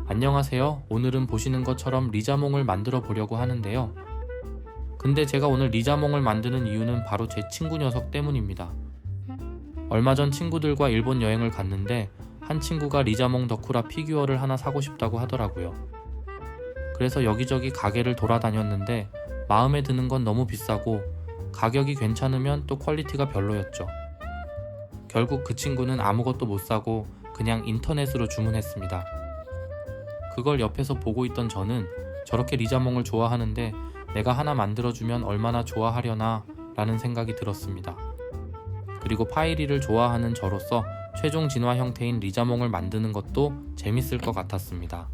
안녕하세요. 오늘은 보시는 것처럼 리자몽을 만들어 보려고 하는데요. 근데 제가 오늘 리자몽을 만드는 이유는 바로 제 친구 녀석 때문입니다. 얼마 전 친구들과 일본 여행을 갔는데 한 친구가 리자몽 덕후라 피규어를 하나 사고 싶다고 하더라고요. 그래서 여기저기 가게를 돌아다녔는데 마음에 드는 건 너무 비싸고 가격이 괜찮으면 또 퀄리티가 별로였죠. 결국 그 친구는 아무것도 못 사고 그냥 인터넷으로 주문했습니다. 그걸 옆에서 보고 있던 저는 저렇게 리자몽을 좋아하는데 내가 하나 만들어주면 얼마나 좋아하려나 라는 생각이 들었습니다. 그리고 파이리를 좋아하는 저로서 최종 진화 형태인 리자몽을 만드는 것도 재밌을 것 같았습니다.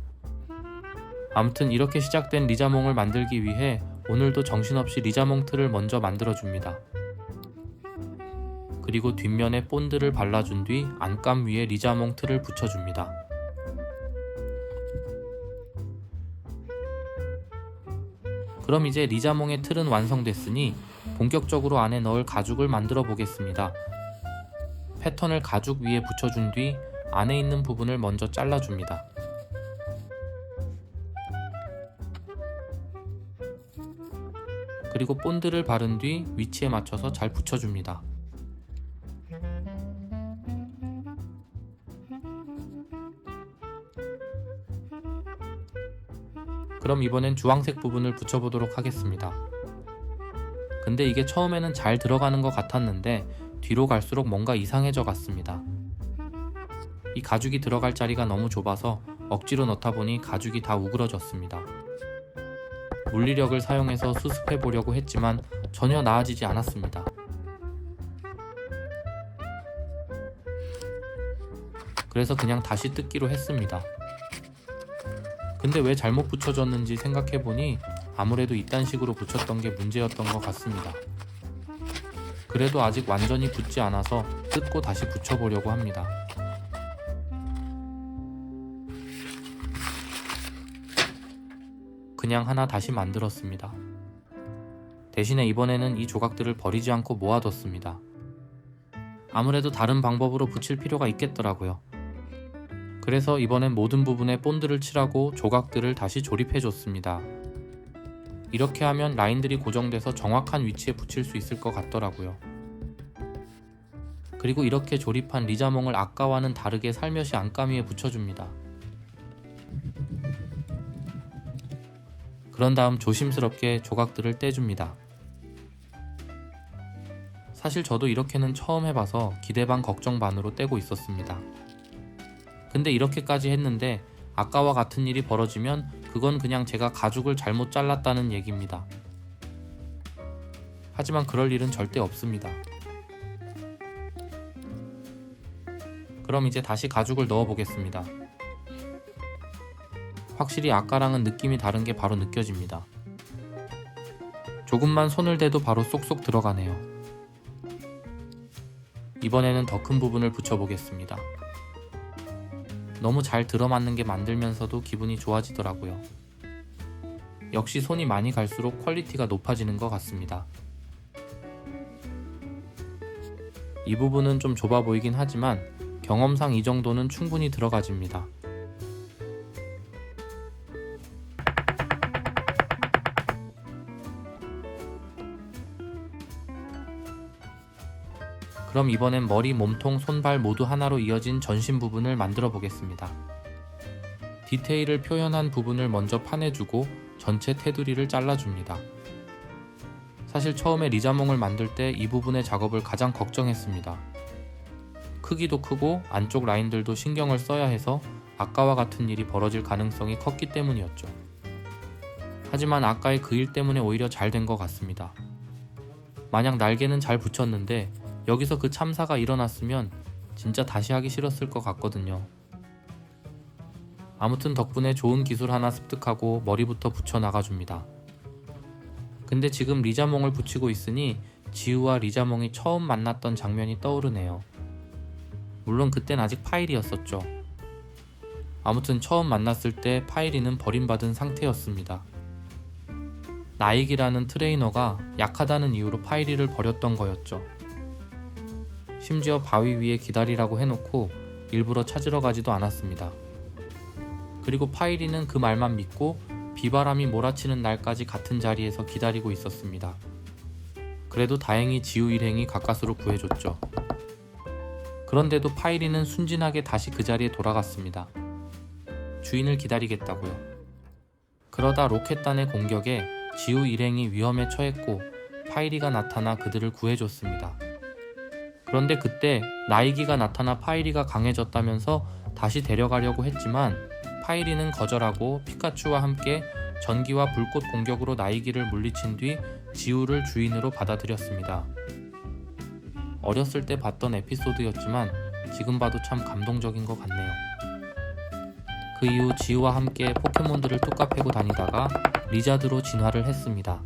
아무튼 이렇게 시작된 리자몽을 만들기 위해 오늘도 정신없이 리자몽 틀을 먼저 만들어줍니다. 그리고 뒷면에 본드를 발라준 뒤 안감 위에 리자몽 틀을 붙여줍니다. 그럼 이제 리자몽의 틀은 완성됐으니 본격적으로 안에 넣을 가죽을 만들어 보겠습니다. 패턴을 가죽 위에 붙여준 뒤 안에 있는 부분을 먼저 잘라줍니다. 그리고 본드를 바른 뒤 위치에 맞춰서 잘 붙여줍니다. 그럼 이번엔 주황색 부분을 붙여보도록 하겠습니다. 근데 이게 처음에는 잘 들어가는 것 같았는데 뒤로 갈수록 뭔가 이상해져 갔습니다. 이 가죽이 들어갈 자리가 너무 좁아서 억지로 넣다 보니 가죽이 다 우그러졌습니다. 물리력을 사용해서 수습해 보려고 했지만 전혀 나아지지 않았습니다. 그래서 그냥 다시 뜯기로 했습니다. 근데 왜 잘못 붙여졌는지 생각해보니 아무래도 이딴 식으로 붙였던 게 문제였던 것 같습니다. 그래도 아직 완전히 붙지 않아서 뜯고 다시 붙여보려고 합니다. 그냥 하나 다시 만들었습니다. 대신에 이번에는 이 조각들을 버리지 않고 모아뒀습니다. 아무래도 다른 방법으로 붙일 필요가 있겠더라고요. 그래서 이번엔 모든 부분에 본드를 칠하고 조각들을 다시 조립해줬습니다. 이렇게 하면 라인들이 고정돼서 정확한 위치에 붙일 수 있을 것 같더라고요. 그리고 이렇게 조립한 리자몽을 아까와는 다르게 살며시 안감 위에 붙여줍니다. 그런 다음 조심스럽게 조각들을 떼줍니다. 사실 저도 이렇게는 처음 해봐서 기대 반 걱정 반으로 떼고 있었습니다. 근데 이렇게까지 했는데 아까와 같은 일이 벌어지면 그건 그냥 제가 가죽을 잘못 잘랐다는 얘기입니다. 하지만 그럴 일은 절대 없습니다. 그럼 이제 다시 가죽을 넣어 보겠습니다. 확실히 아까랑은 느낌이 다른 게 바로 느껴집니다. 조금만 손을 대도 바로 쏙쏙 들어가네요. 이번에는 더 큰 부분을 붙여보겠습니다. 너무 잘 들어맞는 게 만들면서도 기분이 좋아지더라고요. 역시 손이 많이 갈수록 퀄리티가 높아지는 것 같습니다. 이 부분은 좀 좁아 보이긴 하지만 경험상 이 정도는 충분히 들어가집니다. 그럼 이번엔 머리, 몸통, 손발 모두 하나로 이어진 전신 부분을 만들어 보겠습니다. 디테일을 표현한 부분을 먼저 파내주고 전체 테두리를 잘라줍니다. 사실 처음에 리자몽을 만들 때 이 부분의 작업을 가장 걱정했습니다. 크기도 크고 안쪽 라인들도 신경을 써야 해서 아까와 같은 일이 벌어질 가능성이 컸기 때문이었죠. 하지만 아까의 그 일 때문에 오히려 잘 된 것 같습니다. 만약 날개는 잘 붙였는데 여기서 그 참사가 일어났으면 진짜 다시 하기 싫었을 것 같거든요. 아무튼 덕분에 좋은 기술 하나 습득하고 머리부터 붙여 나가줍니다. 근데 지금 리자몽을 붙이고 있으니 지우와 리자몽이 처음 만났던 장면이 떠오르네요. 물론 그땐 아직 파이리였었죠. 아무튼 처음 만났을 때 파이리는 버림받은 상태였습니다. 나익이라는 트레이너가 약하다는 이유로 파이리를 버렸던 거였죠. 심지어 바위 위에 기다리라고 해놓고 일부러 찾으러 가지도 않았습니다. 그리고 파이리는 그 말만 믿고 비바람이 몰아치는 날까지 같은 자리에서 기다리고 있었습니다. 그래도 다행히 지우 일행이 가까스로 구해줬죠. 그런데도 파이리는 순진하게 다시 그 자리에 돌아갔습니다. 주인을 기다리겠다고요. 그러다 로켓단의 공격에 지우 일행이 위험에 처했고 파이리가 나타나 그들을 구해줬습니다. 그런데 그때 나이기가 나타나 파이리가 강해졌다면서 다시 데려가려고 했지만 파이리는 거절하고 피카츄와 함께 전기와 불꽃 공격으로 나이기를 물리친 뒤 지우를 주인으로 받아들였습니다. 어렸을 때 봤던 에피소드였지만 지금 봐도 참 감동적인 것 같네요. 그 이후 지우와 함께 포켓몬들을 뚝까 패고 다니다가 리자드로 진화를 했습니다.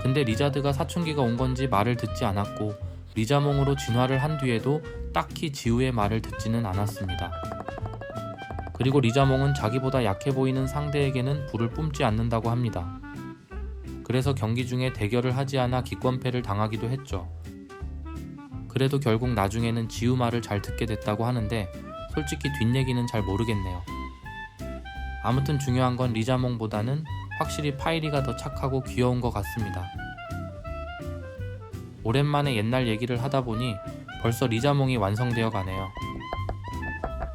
근데 리자드가 사춘기가 온 건지 말을 듣지 않았고 리자몽으로 진화를 한 뒤에도 딱히 지우의 말을 듣지는 않았습니다. 그리고 리자몽은 자기보다 약해 보이는 상대에게는 불을 뿜지 않는다고 합니다. 그래서 경기 중에 대결을 하지 않아 기권패를 당하기도 했죠. 그래도 결국 나중에는 지우 말을 잘 듣게 됐다고 하는데 솔직히 뒷얘기는 잘 모르겠네요. 아무튼 중요한 건 리자몽보다는 확실히 파이리가 더 착하고 귀여운 것 같습니다. 오랜만에 옛날 얘기를 하다 보니 벌써 리자몽이 완성되어 가네요.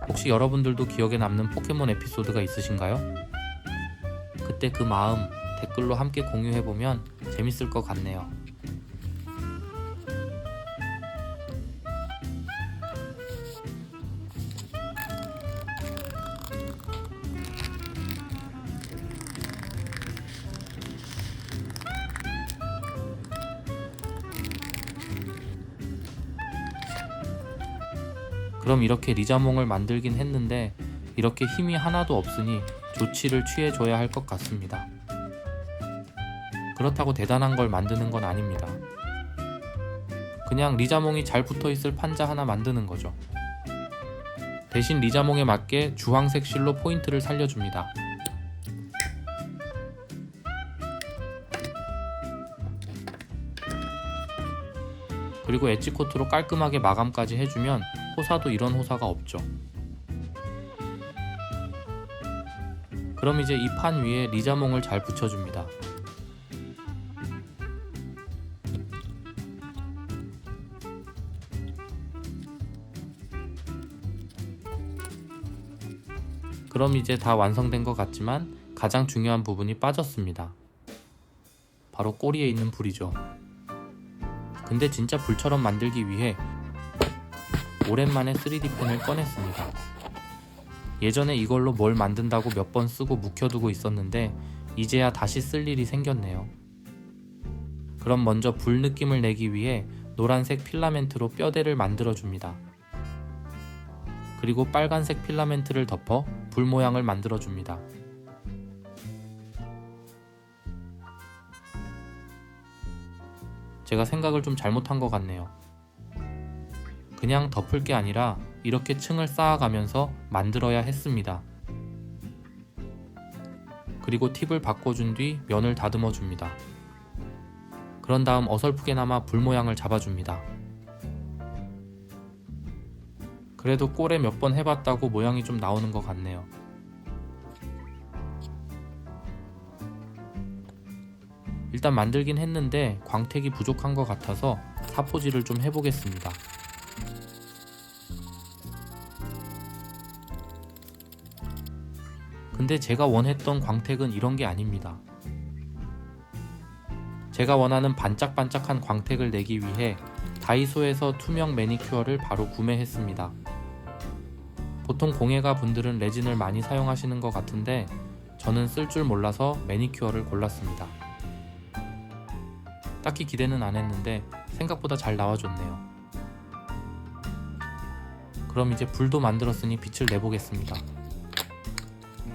혹시 여러분들도 기억에 남는 포켓몬 에피소드가 있으신가요? 그때 그 마음 댓글로 함께 공유해보면 재밌을 것 같네요. 그럼 이렇게 리자몽을 만들긴 했는데 이렇게 힘이 하나도 없으니 조치를 취해줘야 할 것 같습니다. 그렇다고 대단한 걸 만드는 건 아닙니다. 그냥 리자몽이 잘 붙어있을 판자 하나 만드는 거죠. 대신 리자몽에 맞게 주황색 실로 포인트를 살려줍니다. 그리고 엣지코트로 깔끔하게 마감까지 해주면 호사도 이런 호사가 없죠. 그럼 이제 이 판 위에 리자몽을 잘 붙여줍니다. 그럼 이제 다 완성된 것 같지만 가장 중요한 부분이 빠졌습니다. 바로 꼬리에 있는 불이죠. 근데 진짜 불처럼 만들기 위해 오랜만에 3D 펜을 꺼냈습니다. 예전에 이걸로 뭘 만든다고 몇 번 쓰고 묵혀두고 있었는데 이제야 다시 쓸 일이 생겼네요. 그럼 먼저 불 느낌을 내기 위해 노란색 필라멘트로 뼈대를 만들어줍니다. 그리고 빨간색 필라멘트를 덮어 불 모양을 만들어줍니다. 제가 생각을 좀 잘못한 것 같네요. 그냥 덮을 게 아니라 이렇게 층을 쌓아가면서 만들어야 했습니다. 그리고 팁을 바꿔준 뒤 면을 다듬어 줍니다. 그런 다음 어설프게나마 불 모양을 잡아줍니다. 그래도 꼴에 몇 번 해봤다고 모양이 좀 나오는 것 같네요. 일단 만들긴 했는데 광택이 부족한 것 같아서 사포질을 좀 해보겠습니다. 근데 제가 원했던 광택은 이런 게 아닙니다. 제가 원하는 반짝반짝한 광택을 내기 위해 다이소에서 투명 매니큐어를 바로 구매했습니다. 보통 공예가 분들은 레진을 많이 사용하시는 것 같은데 저는 쓸 줄 몰라서 매니큐어를 골랐습니다. 딱히 기대는 안 했는데 생각보다 잘 나와줬네요. 그럼 이제 불도 만들었으니 빛을 내보겠습니다.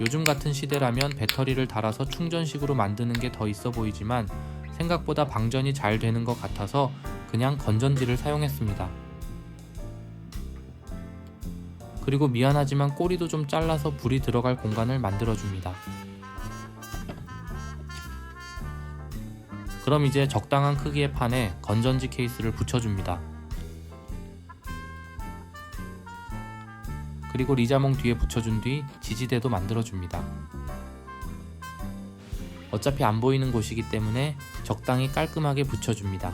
요즘 같은 시대라면 배터리를 달아서 충전식으로 만드는 게 더 있어 보이지만 생각보다 방전이 잘 되는 것 같아서 그냥 건전지를 사용했습니다. 그리고 미안하지만 꼬리도 좀 잘라서 불이 들어갈 공간을 만들어줍니다. 그럼 이제 적당한 크기의 판에 건전지 케이스를 붙여줍니다. 그리고 리자몽 뒤에 붙여준 뒤 지지대도 만들어줍니다. 어차피 안 보이는 곳이기 때문에 적당히 깔끔하게 붙여줍니다.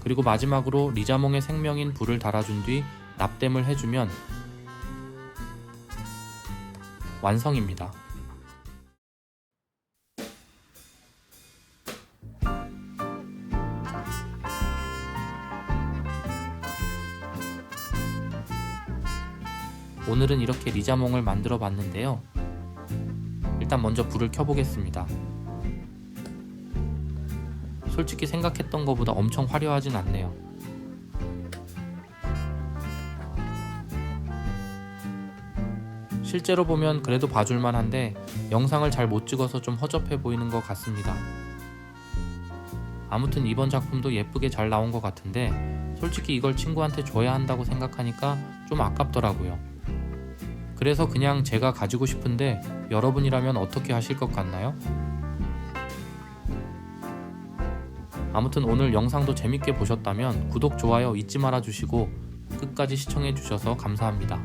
그리고 마지막으로 리자몽의 생명인 불을 달아준 뒤 납땜을 해주면 완성입니다. 오늘은 이렇게 리자몽을 만들어 봤는데요. 일단 먼저 불을 켜보겠습니다. 솔직히 생각했던 것보다 엄청 화려하진 않네요. 실제로 보면 그래도 봐줄만 한데 영상을 잘 못 찍어서 좀 허접해 보이는 것 같습니다. 아무튼 이번 작품도 예쁘게 잘 나온 것 같은데 솔직히 이걸 친구한테 줘야 한다고 생각하니까 좀 아깝더라고요. 그래서 그냥 제가 가지고 싶은데 여러분이라면 어떻게 하실 것 같나요? 아무튼 오늘 영상도 재밌게 보셨다면 구독, 좋아요 잊지 말아 주시고 끝까지 시청해 주셔서 감사합니다.